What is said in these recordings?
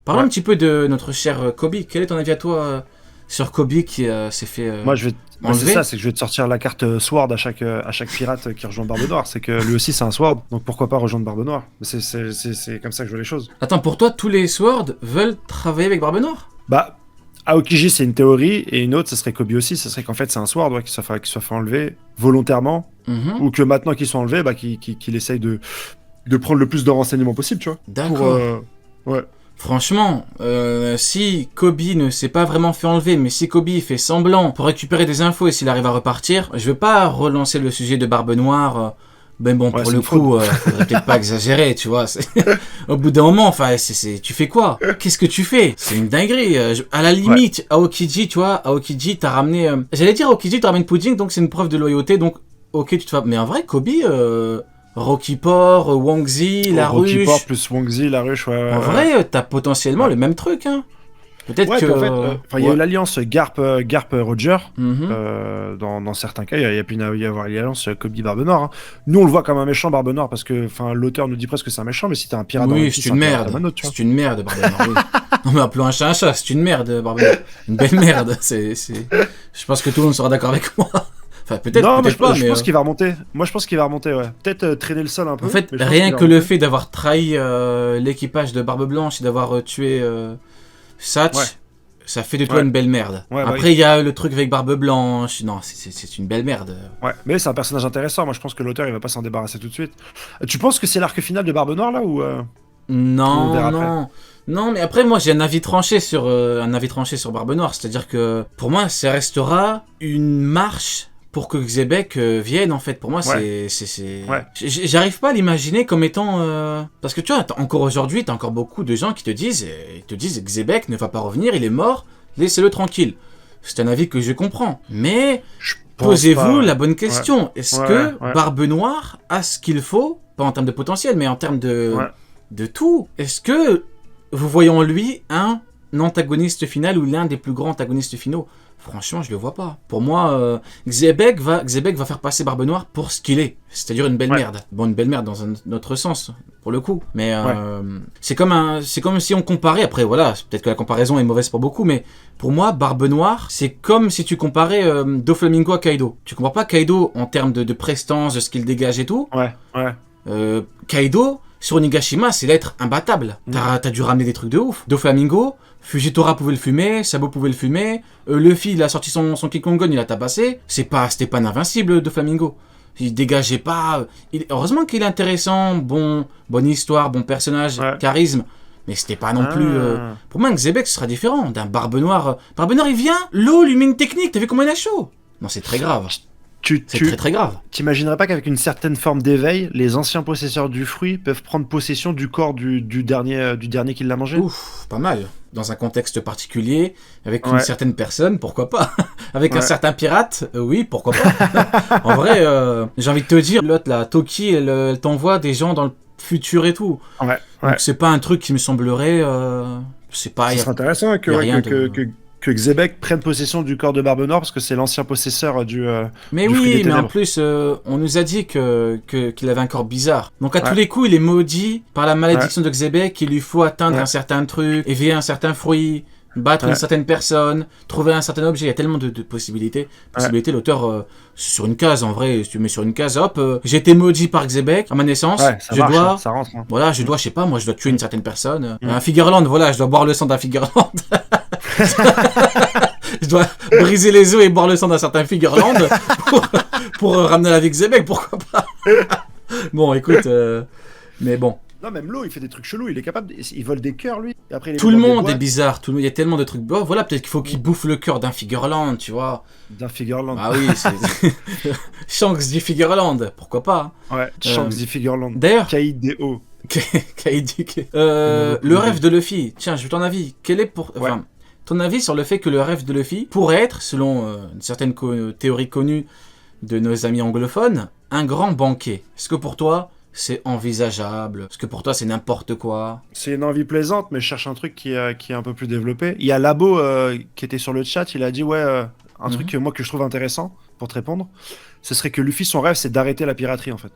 Parlons un petit peu de notre cher Kobe. Quel est ton avis à toi sur Kobe qui s'est fait Moi, c'est enlever? ça, c'est que je vais te sortir la carte Sword à chaque pirate qui rejoint Barbe Noire. C'est que lui aussi, c'est un Sword, donc pourquoi pas rejoindre Barbe Noire? C'est comme ça que je vois les choses. Attends, pour toi, tous les Swords veulent travailler avec Barbe Noire? Bah, Aokiji, c'est une théorie, et une autre, ce serait Kobe aussi. Ce serait qu'en fait, c'est un Sword, ouais, qu'il soit fait enlever volontairement, Mhm. ou que maintenant qu'ils sont enlevés, bah, qu'il essaye de prendre le plus de renseignements possible, tu vois. D'accord. Ouais. Franchement, si Kobe ne s'est pas vraiment fait enlever, mais si Kobe fait semblant pour récupérer des infos et s'il arrive à repartir, je veux pas relancer le sujet de Barbe Noire. Mais bon, Ouais, pour c'est le une fraude. coup, faudrait peut-être pas exagérer, tu vois. Au bout d'un moment, enfin, tu fais quoi? Qu'est-ce que tu fais? C'est une dinguerie. À la limite, Aokiji, tu vois, Aokiji t'a ramené... J'allais dire Aokiji t'a ramené Pudding, donc c'est une preuve de loyauté, donc ok, tu te fais... Mais en vrai, Kobe, Rocky Port, Wangzi, La Rocky Port Ruche... plus Wangzi, La Ruche, ouais. En vrai, t'as potentiellement le même truc, hein. Peut-être Ouais, que... puis en fait, il y a eu l'alliance Garp Roger. Mhm. Dans certains cas, il y a pu y avoir l'alliance Kobe Barbe Noire. Hein. Nous, on le voit comme un méchant Barbe Noire parce que l'auteur nous dit presque que c'est un méchant, mais si t'es un pirate dans Oui, One c'est Piece, une c'est un pirate merde. comme un autre, tu vois. C'est une merde, Barbe Noire, oui. Non, mais appelons un chat, c'est une merde, Barbe Noire. Une belle merde, Je pense que tout le monde sera d'accord avec moi. Enfin, peut-être, Non, mais peut-être pas, je mais... pense qu'il va remonter. Moi, je pense qu'il va remonter, ouais. Peut-être traîner le sol un peu. En fait, mais je pense rien qu'il va que le remonter. fait d'avoir trahi l'équipage de Barbe Blanche et d'avoir tué Satch, Ouais. ça fait de toi Ouais. une belle merde. Ouais, bah Après, il y a le truc avec Barbe Blanche. Non, c'est une belle merde. Ouais, mais c'est un personnage intéressant. Moi, je pense que l'auteur, il va pas s'en débarrasser tout de suite. Tu penses que c'est l'arc final de Barbe Noire, là, ou on Non, verra après? non. Non, mais après, moi, j'ai un avis tranché sur Barbe Noire. C'est-à-dire que, pour moi, ça restera une marche pour que Xebec vienne, en fait. Pour moi, Ouais. Ouais. J'arrive pas à l'imaginer comme étant... Parce que, tu vois, encore aujourd'hui, t'as encore beaucoup de gens qui te disent Xebec ne va pas revenir, il est mort, laissez-le tranquille. C'est un avis que je comprends. Mais, Je pense posez-vous pas. la bonne question. Est-ce Ouais, que ouais. Barbe Noire a ce qu'il faut, pas en termes de potentiel, mais en termes Ouais. de tout? Est-ce que vous voyez en lui un antagoniste final ou l'un des plus grands antagonistes finaux? Franchement, je le vois pas. Pour moi, Xebec va faire passer Barbe Noire pour ce qu'il est. C'est-à-dire une belle Ouais. merde. Bon, une belle merde dans un autre sens, pour le coup. Mais Ouais. c'est comme si on comparait, après voilà, peut-être que la comparaison est mauvaise pour beaucoup, mais pour moi, Barbe Noire, c'est comme si tu comparais Doflamingo à Kaido. Tu compares pas Kaido en termes de prestance, de ce qu'il dégage et tout. Ouais. Kaido, sur Onigashima, c'est l'être imbattable. T'as dû ramener des trucs de ouf. Doflamingo, Fujitora pouvait le fumer, Sabo pouvait le fumer, Luffy, il a sorti son Kikongon, il a tabassé. C'était pas un invincible, Doflamingo. Il dégageait pas... heureusement qu'il est intéressant, bonne histoire, bon personnage, Ouais. charisme. Mais c'était pas non plus... Pour moi, un Xebec, ce sera différent. D'un Barbe Noire... Barbe Noire, il vient, l'eau lui met une technique, t'as vu comment il a chaud? Non, c'est très grave. C'est très très grave. T'imaginerais pas qu'avec une certaine forme d'éveil, les anciens possesseurs du fruit peuvent prendre possession du corps du dernier qui l'a mangé? Ouf, pas mal. Dans un contexte particulier, avec une Ouais. certaine personne, pourquoi pas? Avec un Ouais. certain pirate, oui, pourquoi pas? En vrai, j'ai envie de te dire, l'autre, la Toki, elle t'envoie des gens dans le futur et tout. Ouais. Donc c'est pas un truc qui me semblerait... c'est pas... Ce serait intéressant y a rien de- que Xebec prenne possession du corps de Barbe Noire parce que c'est l'ancien possesseur Mais du fruit oui, des mais en ténèbres. plus, on nous a dit qu'il avait un corps bizarre. Donc à Ouais. tous les coups, il est maudit par la malédiction de Xebec. Il lui faut atteindre Ouais. un certain truc, éveiller un certain fruit, battre Ouais. une certaine personne, trouver un certain objet. Il y a tellement de possibilités. L'auteur, sur une case, en vrai, si tu mets sur une case, hop, j'ai été maudit par Xebec à ma naissance. Ouais, ça je marche, dois... hein, ça rentre. Hein. Voilà, je dois, je sais pas, moi je dois tuer une certaine personne. Un Figureland, voilà, je dois boire le sang d'un Figureland. Je dois briser les os et boire le sang d'un certain Figureland pour ramener la vie Xebec, pourquoi pas. Bon, écoute, mais bon. Non, même l'eau, il fait des trucs chelous. Il est capable. Il vole des cœurs, lui. Et après, il Tout met le dans des monde est boîtes. bizarre, il y a tellement de trucs. Bon, voilà, peut-être qu'il faut qu'il bouffe le cœur d'un Figureland, tu vois. D'un Figureland. Ah oui, c'est. Shanks dit Figureland, pourquoi pas. Ouais, Shanks dit Figureland. D'ailleurs, K-I-D-O. le rêve de Luffy, tiens, je veux ton avis. Quel est enfin, ton avis sur le fait que le rêve de Luffy pourrait être, selon une certaine théorie connue de nos amis anglophones, un grand banquet? Est-ce que pour toi, c'est envisageable? Est-ce que pour toi, c'est n'importe quoi? C'est une envie plaisante, mais je cherche un truc qui est un peu plus développé. Il y a Labo qui était sur le chat, il a dit un truc moi que je trouve intéressant pour te répondre, ce serait que Luffy, son rêve, c'est d'arrêter la piraterie en fait.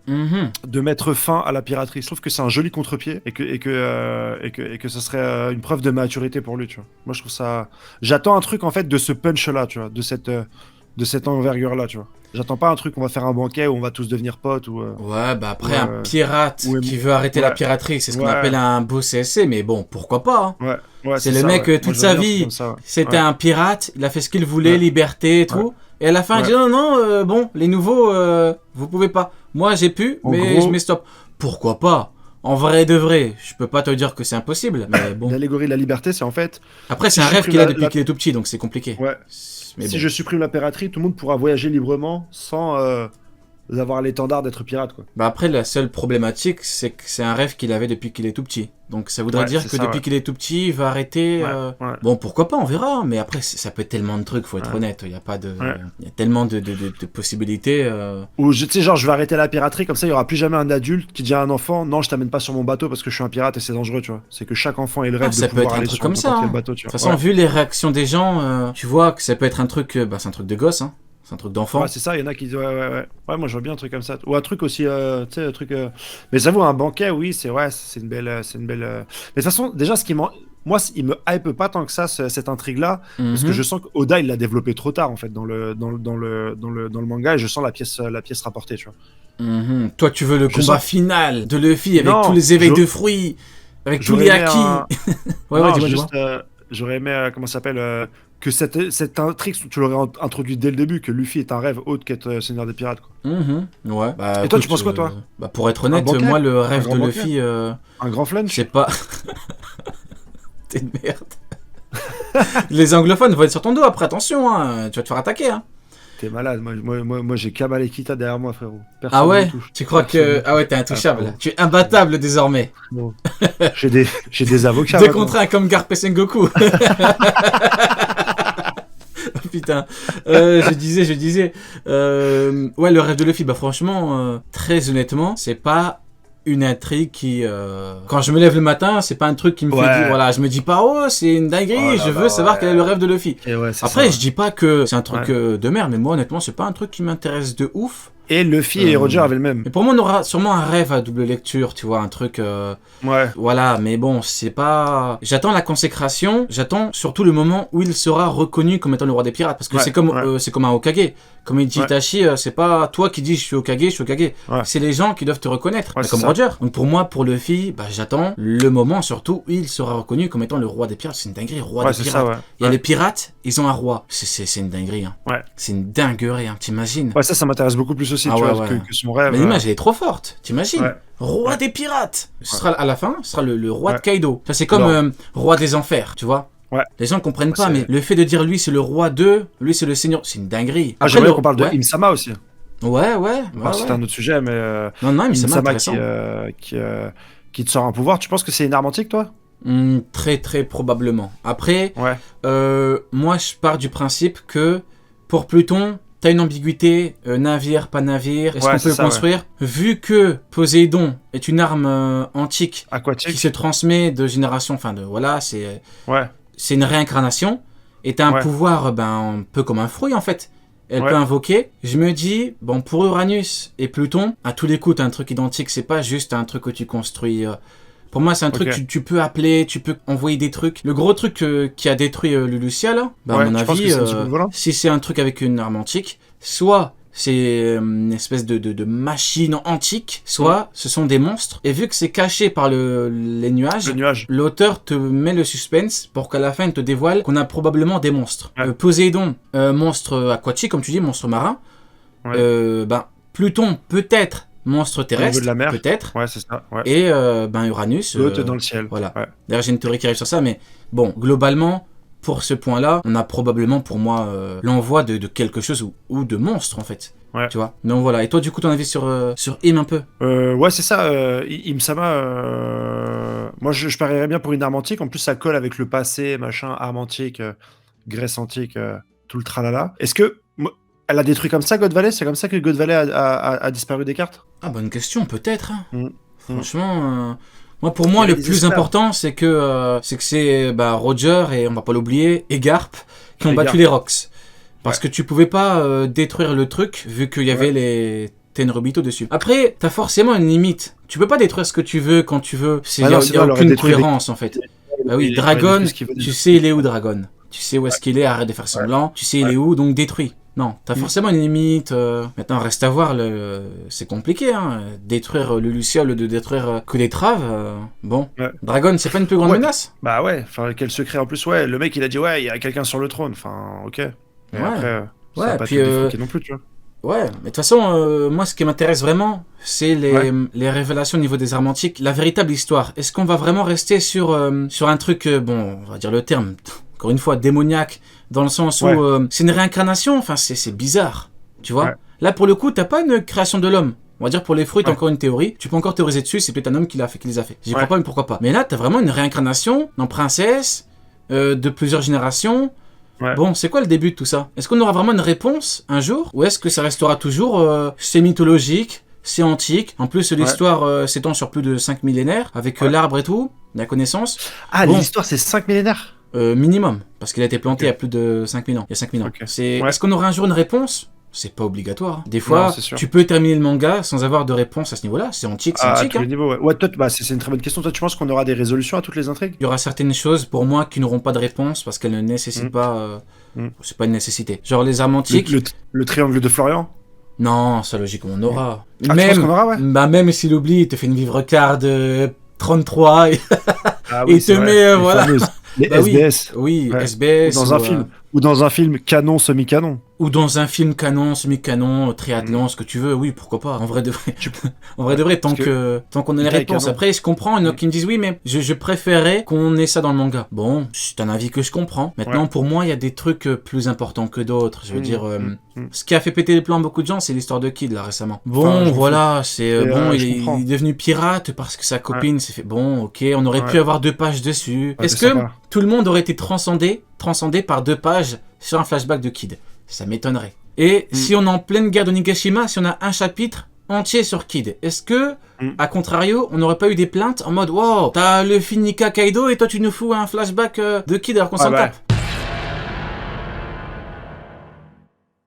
de mettre fin à la piraterie. Je trouve que c'est un joli contre-pied et que ce serait une preuve de maturité pour lui, tu vois. Moi, je trouve ça. J'attends un truc en fait de ce punch-là, tu vois, de cette envergure-là, tu vois. J'attends pas un truc, on va faire un banquet où on va tous devenir potes ou. Ouais, bah après, un pirate qui veut arrêter ouais. la piraterie, c'est ce qu'on appelle un beau CSC, mais bon, pourquoi pas, hein. Ouais, c'est le ça, mec, toute sa vie, c'était un pirate, il a fait ce qu'il voulait, liberté et tout, et à la fin, il dit non, bon, les nouveaux, vous pouvez pas. Moi, j'ai pu, mais je mets stop. Pourquoi pas? En vrai de vrai, je peux pas te dire que c'est impossible, mais bon. L'allégorie de la liberté, c'est en fait. Après, c'est un rêve qu'il a depuis qu'il est tout petit, donc c'est compliqué. Ouais. Mais si je supprime la piraterie, tout le monde pourra voyager librement sans avoir l'étendard d'être pirate, quoi. Bah après, la seule problématique, c'est que c'est un rêve qu'il avait depuis qu'il est tout petit. Donc ça voudrait dire que depuis qu'il est tout petit, il va arrêter. Bon, pourquoi pas, on verra. Mais après, ça peut être tellement de trucs, faut être honnête. Il y a pas de, il y a tellement de possibilités. Ou tu sais, genre, je vais arrêter la piraterie, comme ça, il y aura plus jamais un adulte qui dit à un enfant, non, je t'amène pas sur mon bateau parce que je suis un pirate et c'est dangereux, tu vois. C'est que chaque enfant ait le rêve de pouvoir aller sur n'importe quel bateau, tu vois. De toute façon, vu les réactions des gens, tu vois que ça peut être un truc, c'est un truc de gosse, hein. C'est un truc d'enfant. Ouais, c'est ça, il y en a qui disent ouais, moi je vois bien un truc comme ça. Ou un truc aussi, tu sais, un truc. Mais j'avoue, un banquet, oui, c'est une belle. Mais de toute façon, déjà, moi, il me hype pas tant que ça, cette intrigue-là, parce que je sens qu'Oda, il l'a développé trop tard, en fait, dans le manga, et je sens la pièce rapportée, tu vois. Toi, tu veux le combat final de Luffy avec tous les éveils de fruits, avec tous les acquis. J'aurais aimé, comment ça s'appelle, que cette intrigue, tu l'aurais introduit dès le début, que Luffy est un rêve autre qu'être Seigneur des Pirates, quoi. Ouais. Bah, et toi, tu penses quoi, toi? Bah, pour être honnête, moi, le rêve de Luffy... Un grand flunch? C'est pas... T'es une merde. Les anglophones vont être sur ton dos après, attention, hein. Tu vas te faire attaquer, hein. T'es malade, moi j'ai Kamal et Kita derrière moi, frérot. Personne ah ouais? Tu crois que... Ah ouais, t'es intouchable. Tu es imbattable désormais. Bon. J'ai des avocats. Deux contre un comme Garp et Sengoku. Oh, putain. Je disais. Ouais, le rêve de Luffy, bah franchement, très honnêtement, c'est pas une intrigue qui... Quand je me lève le matin, c'est pas un truc qui me fait dire... Voilà, je me dis pas, oh, c'est une dinguerie, je veux savoir quel est le rêve de Luffy. Après, je dis pas que c'est un truc de merde, mais moi, honnêtement, c'est pas un truc qui m'intéresse de ouf. Et Luffy et Roger avaient le même. Mais pour moi, on aura sûrement un rêve à double lecture, tu vois, un truc... Voilà, mais bon, c'est pas... J'attends la consécration, j'attends surtout le moment où il sera reconnu comme étant le roi des pirates, parce que c'est comme un Hokage. Comme il dit Itachi, c'est pas toi qui dis je suis Hokage. C'est les gens qui doivent te reconnaître, comme Roger. Donc pour moi, pour Luffy, bah, j'attends le moment surtout où il sera reconnu comme étant le roi des pirates. C'est une dinguerie, roi des pirates. Il y a les pirates, ils ont un roi. C'est une dinguerie. Hein. C'est une dinguerie, hein. T'imagines? Ouais, ça m'intéresse beaucoup plus aussi, tu vois, que son rêve. Mais l'image, elle est trop forte, t'imagines? Roi des pirates. Ce sera à la fin, ce sera le roi de Kaido. Ça, c'est comme roi des enfers, tu vois. Les gens ne comprennent pas, mais le fait de dire lui c'est le roi de, lui c'est le seigneur, c'est une dinguerie. Après, j'aimerais qu'on parle de Im-sama aussi. Ouais. C'est un autre sujet, mais non, Im-sama qui te sort un pouvoir. Tu penses que c'est une arme antique, toi? Très très probablement. Après, moi je pars du principe que pour Pluton, t'as une ambiguïté, navire, pas navire, est-ce qu'on peut le construire? Vu que Poséidon est une arme antique aquatique qui se transmet de génération, c'est une réincarnation, et t'as un pouvoir un peu comme un fruit en fait. Elle peut invoquer. Je me dis, bon, pour Uranus et Pluton, à tous les coups, t'as un truc identique, c'est pas juste un truc que tu construis. Pour moi, c'est un truc que tu peux appeler, tu peux envoyer des trucs. Le gros truc qui a détruit le Lucia, là, à mon avis, si c'est un truc avec une arme antique, soit c'est une espèce de machine antique, soit ce sont des monstres. Et vu que c'est caché par les nuages, l'auteur te met le suspense pour qu'à la fin il te dévoile qu'on a probablement des monstres. Poséidon, monstre aquatique, comme tu dis, monstre marin. Pluton, peut-être monstre terrestre, de la mer. Peut-être. Ouais, c'est ça. Et Uranus. L'autre dans le ciel. Voilà. D'ailleurs, j'ai une théorie qui arrive sur ça, mais bon, globalement, pour ce point-là, on a probablement, pour moi, l'envoi de quelque chose ou de monstre, en fait. Tu vois. Donc voilà. Et toi, du coup, ton avis sur Im un peu? Ouais, c'est ça. Im-sama, moi, je parierais bien pour une arme antique. En plus, ça colle avec le passé, machin, arme antique, Grèce antique, tout le tralala. Est-ce que elle a détruit comme ça God Valley? C'est comme ça que God Valley a disparu des cartes? Ah, bonne question, peut-être. Hein. Franchement, moi, pour moi, le plus important, c'est que c'est Roger et on va pas l'oublier, et Garp qui ont battu les Rocks. Parce que tu pouvais pas détruire le truc vu qu'il y avait t'as une Robito dessus. Après, t'as forcément une limite. Tu peux pas détruire ce que tu veux quand tu veux. Il y a aucune cohérence en fait. Bah oui, Dragon, tu sais il est où Dragon. Tu sais où est-ce qu'il est, arrête de faire semblant. Tu sais il est où, donc détruis. Non, t'as forcément une limite. Maintenant, reste à voir. C'est compliqué, hein. Détruire le Lucia, de détruire que les traves. Bon, Dragon, c'est pas une plus grande menace? Bah ouais, enfin, quel secret en plus, ouais. Le mec, il a dit, ouais, il y a quelqu'un sur le trône. Enfin, ok. Mais après, ça va pas puis, être défouqué non plus, tu vois. Ouais, mais de toute façon, moi, ce qui m'intéresse vraiment, c'est les révélations au niveau des armes antiques, la véritable histoire. Est-ce qu'on va vraiment rester sur un truc, bon, on va dire le terme, encore une fois, démoniaque, dans le sens où c'est une réincarnation, enfin, c'est bizarre, tu vois. Là, pour le coup, t'as pas une création de l'homme. On va dire pour les fruits, t'as encore une théorie. Tu peux encore théoriser dessus, c'est peut-être un homme qui les a fait. J'y crois pas, mais pourquoi pas. Mais là, t'as vraiment une réincarnation en princesse, de plusieurs générations. Bon, c'est quoi le début de tout ça? Est-ce qu'on aura vraiment une réponse un jour? Ou est-ce que ça restera toujours c'est mythologique, c'est antique? En plus, l'histoire s'étend sur plus de 5 millénaires, avec l'arbre et tout, la connaissance. Ah, bon, l'histoire, c'est 5 millénaires minimum, parce qu'il a été planté il y a plus de 5000 ans. Il y a 5000 ans. Est-ce qu'on aura un jour une réponse? C'est pas obligatoire. Hein. Des fois, tu peux terminer le manga sans avoir de réponse à ce niveau-là. C'est antique, c'est antique. À tous les niveaux, ouais, toi, c'est une très bonne question. Toi, tu penses qu'on aura des résolutions à toutes les intrigues? Il y aura certaines choses, pour moi, qui n'auront pas de réponse parce qu'elles ne nécessitent pas... C'est pas une nécessité. Genre les armes antiques... Le triangle de Florian? Non, ça, logiquement, on aura. Ah, même, tu penses qu'on aura, bah, même s'il oublie, il te fait une vivre card 33 et, oui, et te met... voilà. Les SBS. Oui, SBS. Dans un film. Ou dans un film canon, semi-canon. Ou dans un film canon, semi-canon, triathlon, ce que tu veux, oui, pourquoi pas. En vrai de vrai, en vrai de vrai, tant qu'on a les réponses. Après, je comprends, il y en a qui me disent oui, mais je préférais qu'on ait ça dans le manga. Bon, c'est un avis que je comprends. Maintenant, pour moi, il y a des trucs plus importants que d'autres. Je veux dire, ce qui a fait péter les plans à beaucoup de gens, c'est l'histoire de Kid, là, récemment. Bon, voilà, c'est bon, il est devenu pirate parce que sa copine s'est fait... Bon, ok, on aurait pu avoir 2 pages dessus. Est-ce que tout le monde aurait été transcendé par 2 pages sur un flashback de Kid? Ça m'étonnerait. Et si on est en pleine guerre de Nigashima, si on a un chapitre entier sur Kid, est-ce que, à contrario, on n'aurait pas eu des plaintes en mode wow, t'as le Nika Kaido et toi tu nous fous un flashback de Kid alors qu'on s'en tape?